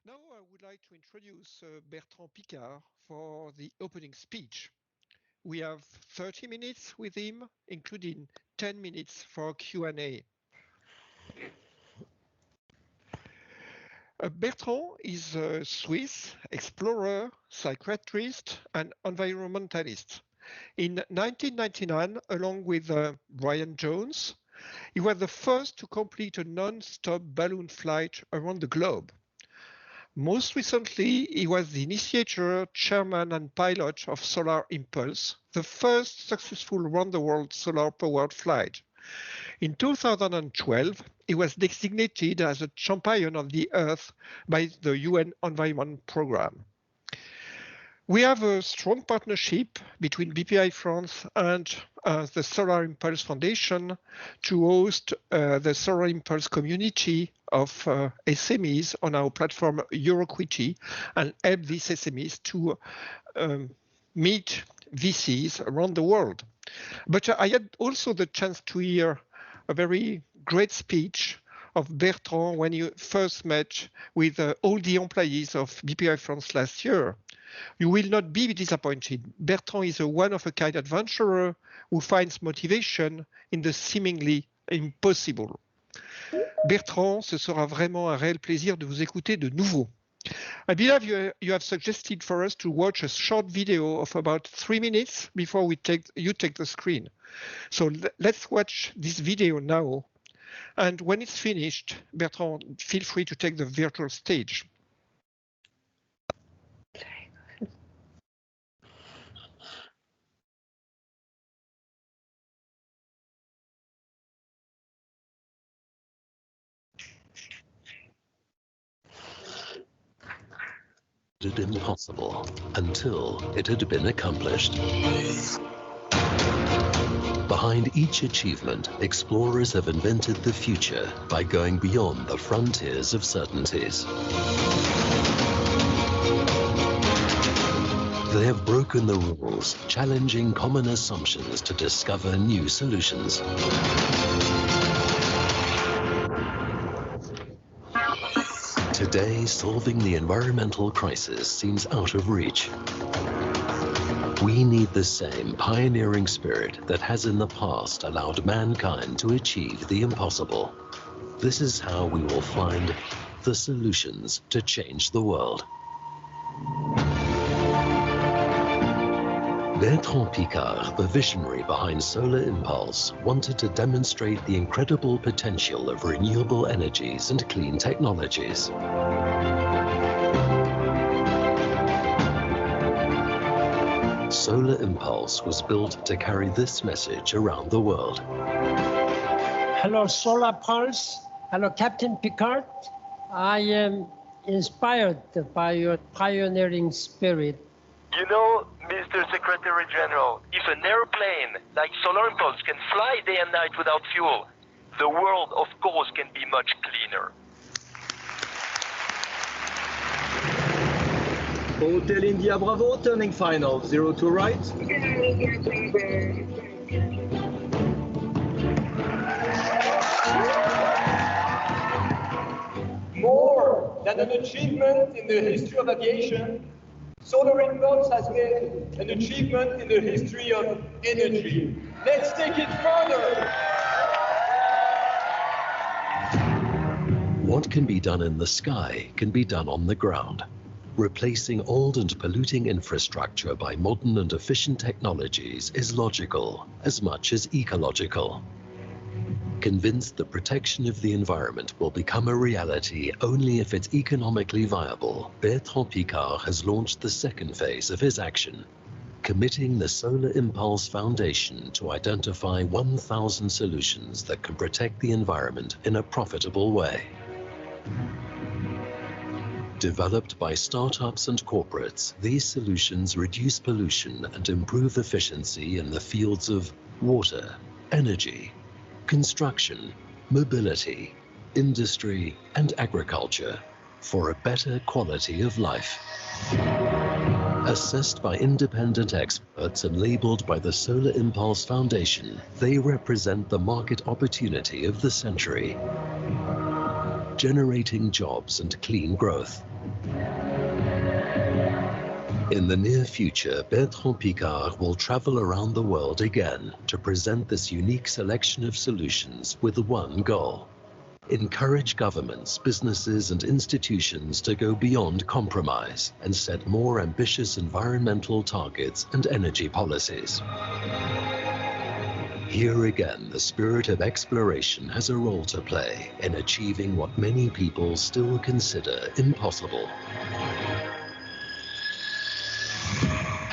Now I would like to introduce Bertrand Piccard for the opening speech. We have 30 minutes with him, including 10 minutes for Q&A. Bertrand is a Swiss explorer, psychiatrist, and environmentalist. In 1999, along with Brian Jones, he was the first to complete a non-stop balloon flight around the globe. Most recently, he was the initiator, chairman, and pilot of Solar Impulse, the first successful round-the-world solar-powered flight. In 2012, he was designated as a champion of the Earth by the UN Environment Programme. We have a strong partnership between BPI France and the Solar Impulse Foundation to host the Solar Impulse community of SMEs on our platform Euroquity and help these SMEs to meet VCs around the world. But I had also the chance to hear a very great speech of Bertrand when you first met with all the employees of BPI France last year. You will not be disappointed. Bertrand is a one-of-a-kind adventurer who finds motivation in the seemingly impossible. Bertrand, ce sera vraiment un réel plaisir de vous écouter de nouveau. I believe you have suggested for us to watch a short video of about 3 minutes before you take the screen. So let's watch this video now. And when it's finished, Bertrand, feel free to take the virtual stage. Impossible until it had been accomplished. Behind each achievement, explorers have invented the future by going beyond the frontiers of certainties. They have broken the rules, challenging common assumptions to discover new solutions. Today, solving the environmental crisis seems out of reach. We need the same pioneering spirit that has in the past allowed mankind to achieve the impossible. This is how we will find the solutions to change the world. Bertrand Piccard, the visionary behind Solar Impulse, wanted to demonstrate the incredible potential of renewable energies and clean technologies. Solar Impulse was built to carry this message around the world. Hello, Solar Pulse. Hello, Captain Piccard. I am inspired by your pioneering spirit. You know, Mr. Secretary General, if an airplane like Solar Impulse can fly day and night without fuel, the world, of course, can be much cleaner. Hotel India Bravo, turning final, 02 right. More than an achievement in the history of aviation, Solar Impulse has been an achievement in the history of energy. Let's take it further. What can be done in the sky can be done on the ground. Replacing old and polluting infrastructure by modern and efficient technologies is logical as much as ecological. Convinced the protection of the environment will become a reality only if it's economically viable, Bertrand Piccard has launched the second phase of his action, committing the Solar Impulse Foundation to identify 1,000 solutions that can protect the environment in a profitable way. Developed by startups and corporates, these solutions reduce pollution and improve efficiency in the fields of water, energy, construction, mobility, industry, and agriculture for a better quality of life. Assessed by independent experts and labeled by the Solar Impulse Foundation, they represent the market opportunity of the century. generating jobs and clean growth. In the near future, Bertrand Piccard will travel around the world again to present this unique selection of solutions with one goal: encourage governments, businesses, and institutions to go beyond compromise and set more ambitious environmental targets and energy policies. Here again, the spirit of exploration has a role to play in achieving what many people still consider impossible.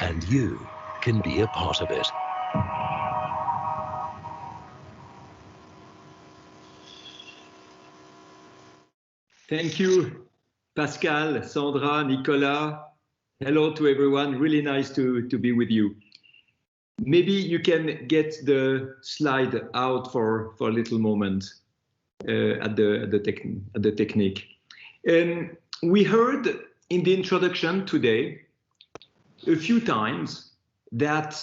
And you can be a part of it. Thank you, Pascal, Sandra, Nicolas. Hello to everyone. Really nice to be with you. Maybe you can get the slide out for a little moment at the technique. We heard in the introduction today a few times that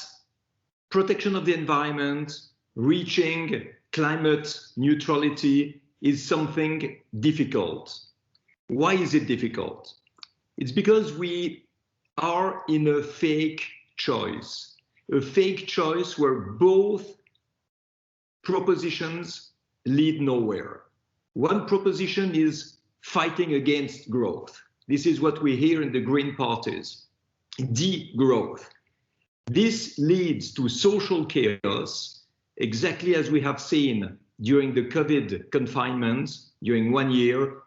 protection of the environment, reaching climate neutrality is something difficult. Why is it difficult? It's because we are in a fake choice where both propositions lead nowhere. One proposition is fighting against growth. This is what we hear in the green parties. Degrowth. This leads to social chaos, exactly as we have seen during the COVID confinement. During 1 year,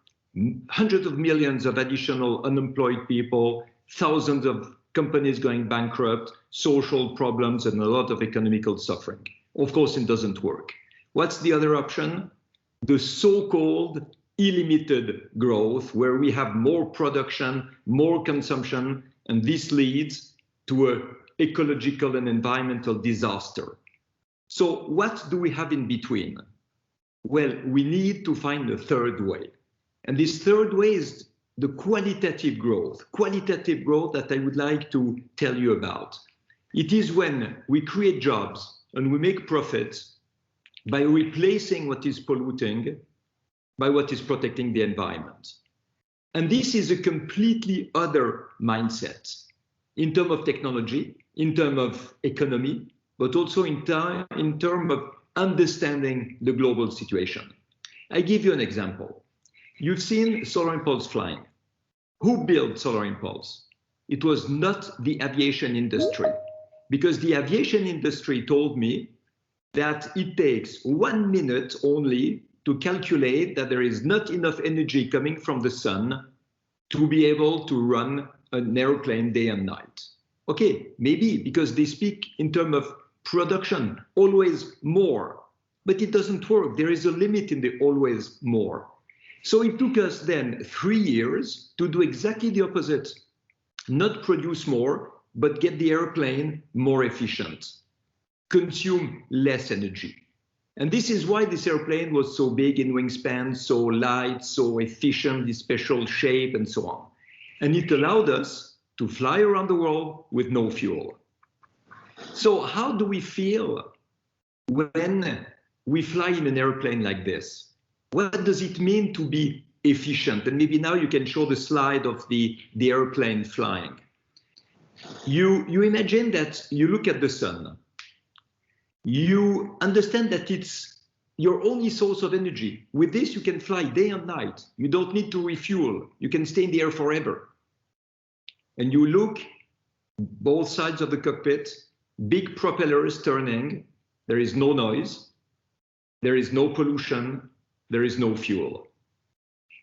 hundreds of millions of additional unemployed people, thousands of companies going bankrupt, social problems, and a lot of economical suffering. Of course, it doesn't work. What's the other option? The so-called illimited growth, where we have more production, more consumption, and this leads to an ecological and environmental disaster. So what do we have in between? Well, we need to find a third way. And this third way is the qualitative growth that I would like to tell you about. It is when we create jobs and we make profits by replacing what is polluting by what is protecting the environment. And this is a completely other mindset in terms of technology, in terms of economy, but also in terms of understanding the global situation. I give you an example. You've seen solar impulse flying. Who built solar impulse? It was not the aviation industry, because the aviation industry told me that it takes 1 minute only to calculate that there is not enough energy coming from the sun to be able to run an airplane day and night. Okay, maybe because they speak in terms of production, always more, but it doesn't work. There is a limit in the always more. So it took us then 3 years to do exactly the opposite, not produce more, but get the airplane more efficient, consume less energy. And this is why this airplane was so big in wingspan, so light, so efficient, this special shape, and so on. And it allowed us to fly around the world with no fuel. So how do we feel when we fly in an airplane like this? What does it mean to be efficient? And maybe now you can show the slide of the airplane flying. You imagine that you look at the sun. You understand that it's your only source of energy. With this, you can fly day and night. You don't need to refuel. You can stay in the air forever. And you look both sides of the cockpit, big propellers turning. There is no noise. There is no pollution. There is no fuel.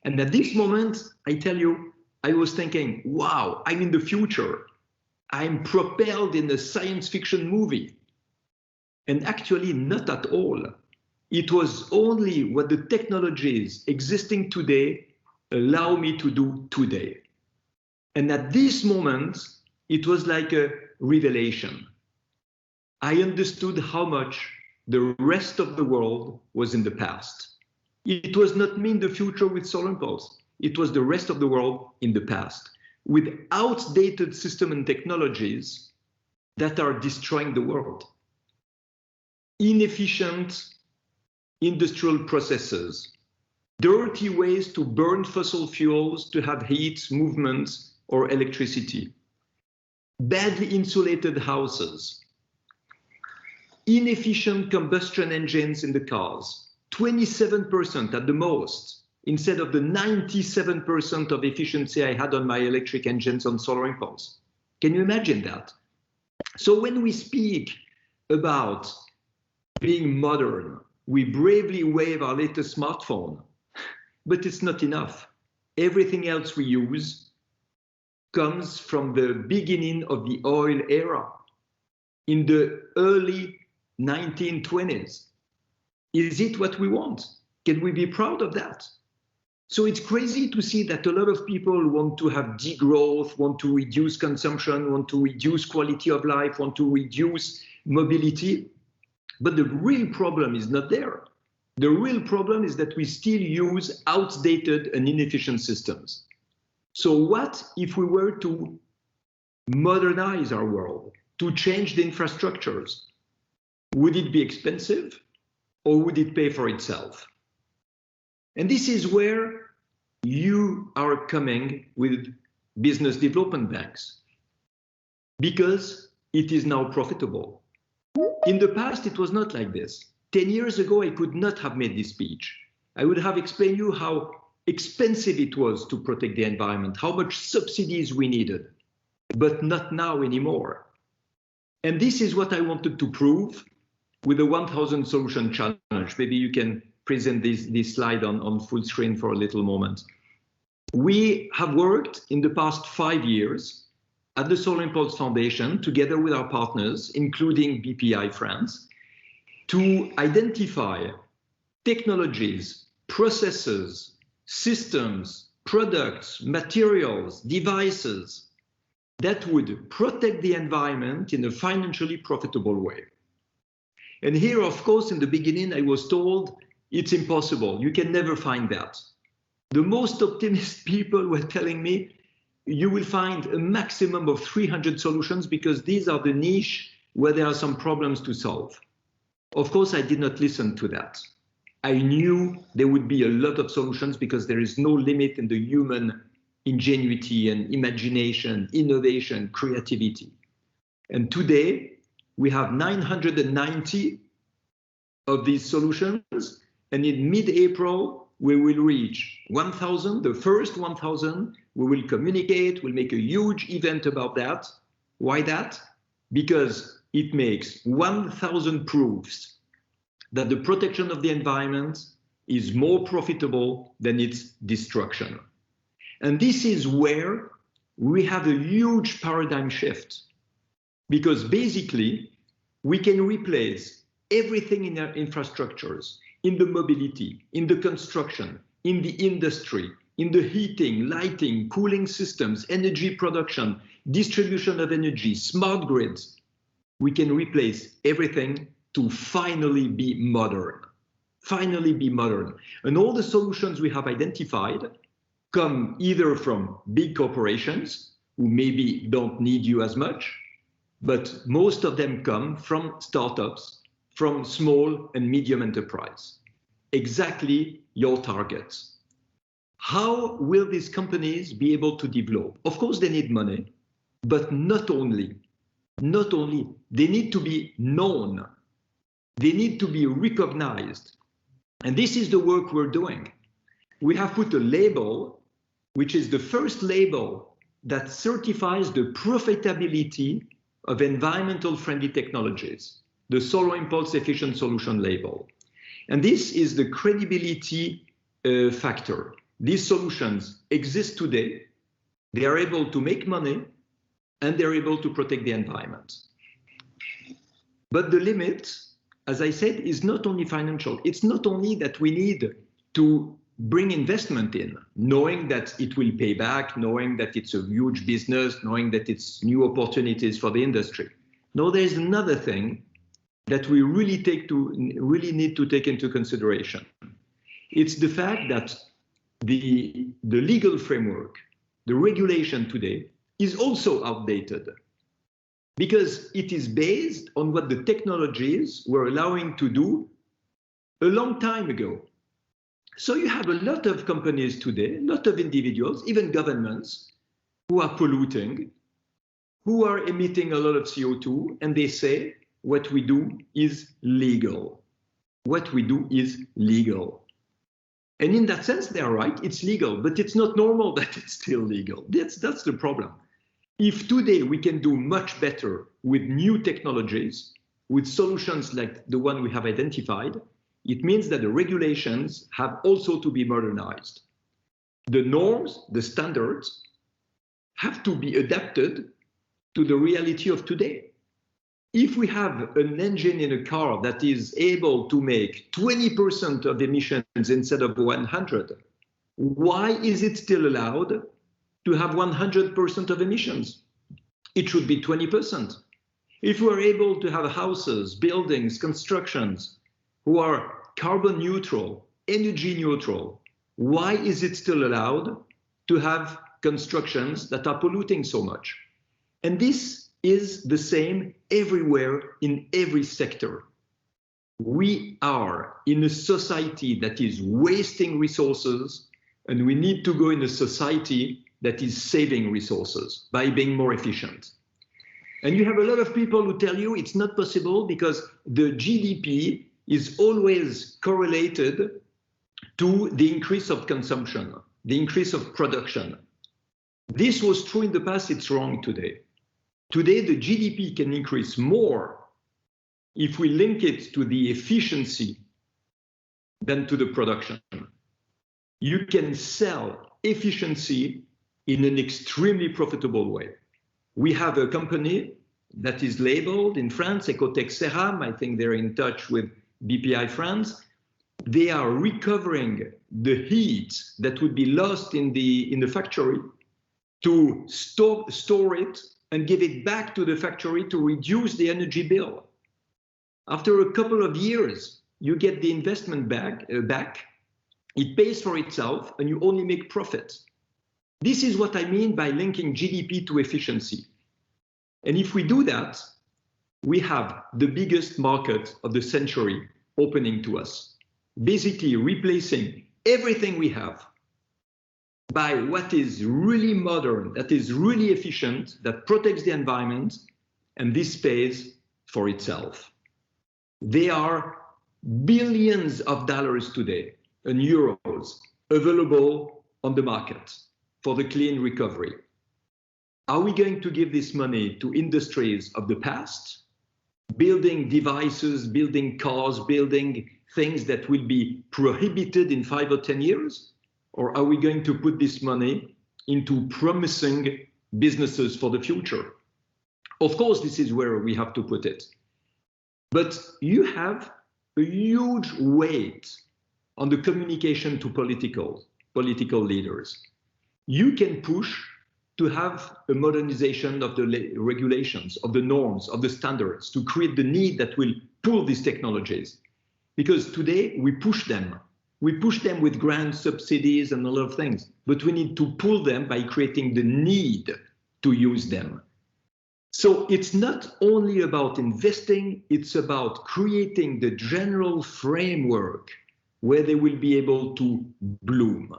And at this moment, I tell you, I was thinking, wow, I'm in the future. I'm propelled in a science fiction movie. And actually not at all. It was only what the technologies existing today allow me to do today. And at this moment, it was like a revelation. I understood how much the rest of the world was in the past. It was not me in the future with solar impulse. It was the rest of the world in the past, with outdated systems and technologies that are destroying the world. Inefficient industrial processes, dirty ways to burn fossil fuels to have heat, movement, or electricity, badly insulated houses, inefficient combustion engines in the cars, 27% at the most, instead of the 97% of efficiency I had on my electric engines on solar impulse. Can you imagine that? So when we speak about being modern, we bravely wave our latest smartphone, but it's not enough. Everything else we use comes from the beginning of the oil era in the early 1920s. Is it what we want? Can we be proud of that? So it's crazy to see that a lot of people want to have degrowth, want to reduce consumption, want to reduce quality of life, want to reduce mobility. But the real problem is not there. The real problem is that we still use outdated and inefficient systems. So what if we were to modernize our world, to change the infrastructures? Would it be expensive or would it pay for itself? And this is where you are coming with business development banks, because it is now profitable. In the past, it was not like this. 10 years ago, I could not have made this speech. I would have explained you how expensive it was to protect the environment, how much subsidies we needed, but not now anymore. And this is what I wanted to prove with the 1000 solution challenge. Maybe you can present this slide on full screen for a little moment. We have worked in the past 5 years at the Solar Impulse Foundation, together with our partners, including BPI France, to identify technologies, processes, systems, products, materials, devices that would protect the environment in a financially profitable way. And here, of course, in the beginning, I was told it's impossible. You can never find that. The most optimistic people were telling me, you will find a maximum of 300 solutions because these are the niche where there are some problems to solve. Of course, I did not listen to that. I knew there would be a lot of solutions because there is no limit in the human ingenuity and imagination, innovation, creativity. And today, we have 990 of these solutions, and in mid-April, we will reach 1,000, the first 1,000. We will communicate, we'll make a huge event about that. Why that? Because it makes 1,000 proofs that the protection of the environment is more profitable than its destruction. And this is where we have a huge paradigm shift, because basically we can replace everything in our infrastructures, in the mobility, in the construction, in the industry, in the heating, lighting, cooling systems, energy production, distribution of energy, smart grids. We can replace everything to finally be modern. Finally be modern. And all the solutions we have identified come either from big corporations who maybe don't need you as much, but most of them come from startups, from small and medium enterprise. Exactly your targets. How will these companies be able to develop? Of course, they need money, but not only, they need to be known. They need to be recognized. And this is the work we're doing. We have put a label, which is the first label that certifies the profitability of environmental friendly technologies, the Solar Impulse Efficient Solution label. And this is the credibility factor. These solutions exist today. They are able to make money and they're able to protect the environment. But the limit, as I said, is not only financial. It's not only that we need to bring investment in, knowing that it will pay back, knowing that it's a huge business, knowing that it's new opportunities for the industry. No, there's another thing that we really need to take into consideration. It's the fact that the legal framework, the regulation today, is also outdated because it is based on what the technologies were allowing to do a long time ago. So you have a lot of companies today, a lot of individuals, even governments, who are polluting, who are emitting a lot of CO2, and they say, what we do is legal. What we do is legal. And in that sense, they are right, it's legal, but it's not normal that it's still legal. That's the problem. If today we can do much better with new technologies, with solutions like the one we have identified, it means that the regulations have also to be modernized. The norms, the standards, have to be adapted to the reality of today. If we have an engine in a car that is able to make 20% of emissions instead of 100, why is it still allowed to have 100% of emissions? It should be 20%. If we're able to have houses, buildings, constructions who are carbon neutral, energy neutral, why is it still allowed to have constructions that are polluting so much? And this is the same everywhere in every sector. We are in a society that is wasting resources, and we need to go in a society that is saving resources by being more efficient. And you have a lot of people who tell you it's not possible because the GDP is always correlated to the increase of consumption, the increase of production. This was true in the past, it's wrong today. Today, the GDP can increase more if we link it to the efficiency than to the production. You can sell efficiency in an extremely profitable way. We have a company that is labeled in France, Ecotech Ceram. I think they're in touch with BPI France. They are recovering the heat that would be lost in the factory to store it and give it back to the factory to reduce the energy bill. After a couple of years, you get the investment back, it pays for itself, and you only make profit. This is what I mean by linking GDP to efficiency. And if we do that, we have the biggest market of the century opening to us, basically replacing everything we have by what is really modern, that is really efficient, that protects the environment, and this pays for itself. There are billions of dollars today and euros available on the market for the clean recovery. Are we going to give this money to industries of the past, building devices, building cars, building things that will be prohibited in 5 or 10 years? Or are we going to put this money into promising businesses for the future? Of course, this is where we have to put it. But you have a huge weight on the communication to political leaders. You can push to have a modernization of the regulations, of the norms, of the standards, to create the need that will pull these technologies. Because today we push them. We push them with grant subsidies and a lot of things, but we need to pull them by creating the need to use them. So it's not only about investing, it's about creating the general framework where they will be able to bloom.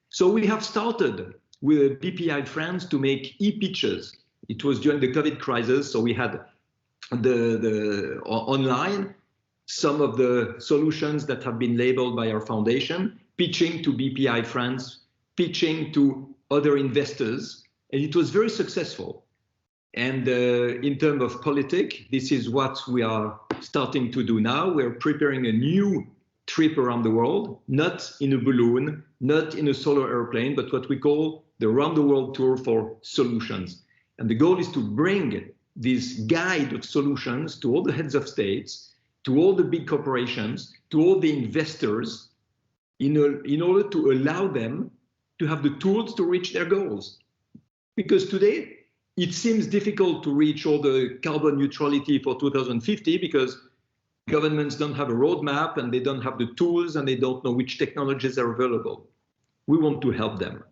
So we have started with BPI France to make e-pitches. It was during the COVID crisis, so we had the online, some of the solutions that have been labeled by our foundation, pitching to BPI France, pitching to other investors, and it was very successful. And in terms of politics, this is what we are starting to do now. We're preparing a new trip around the world, not in a balloon, not in a solar airplane, but what we call the round the world tour for solutions. And the goal is to bring this guide of solutions to all the heads of states, to all the big corporations, to all the investors, in order to allow them to have the tools to reach their goals. Because today, it seems difficult to reach all the carbon neutrality for 2050 because governments don't have a roadmap and they don't have the tools and they don't know which technologies are available. We want to help them,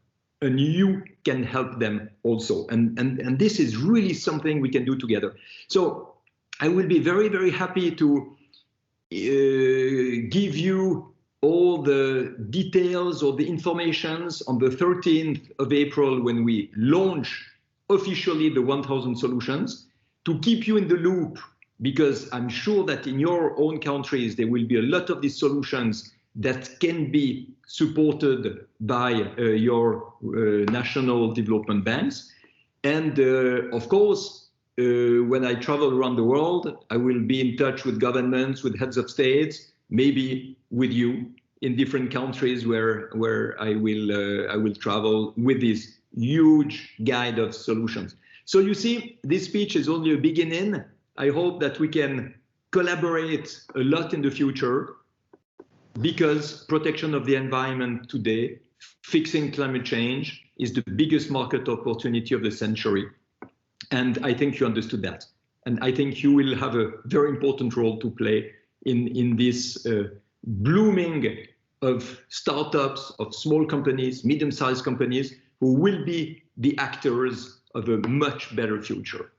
and you can help them also. And this is really something we can do together. So I will be very, very happy to give you all the details or the informations on the 13th of April when we launch officially the 1,000 solutions, to keep you in the loop, because I'm sure that in your own countries there will be a lot of these solutions that can be supported by your national development banks. And of course, when I travel around the world, I will be in touch with governments, with heads of states, maybe with you in different countries where I will travel with this huge guide of solutions. So you see, this speech is only a beginning. I hope that we can collaborate a lot in the future, because protection of the environment today, fixing climate change, is the biggest market opportunity of the century. And I think you understood that. And I think you will have a very important role to play in this blooming of startups, of small companies, medium-sized companies, who will be the actors of a much better future.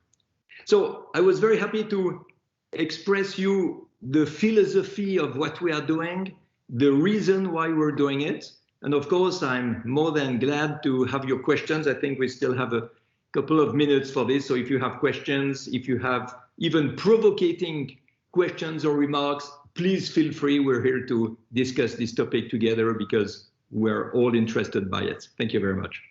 So I was very happy to express you the philosophy of what we are doing, the reason why we're doing it. And of course, I'm more than glad to have your questions. I think we still have a couple of minutes for this. So if you have questions, if you have even provocating questions or remarks, please feel free. We're here to discuss this topic together because we're all interested by it. Thank you very much.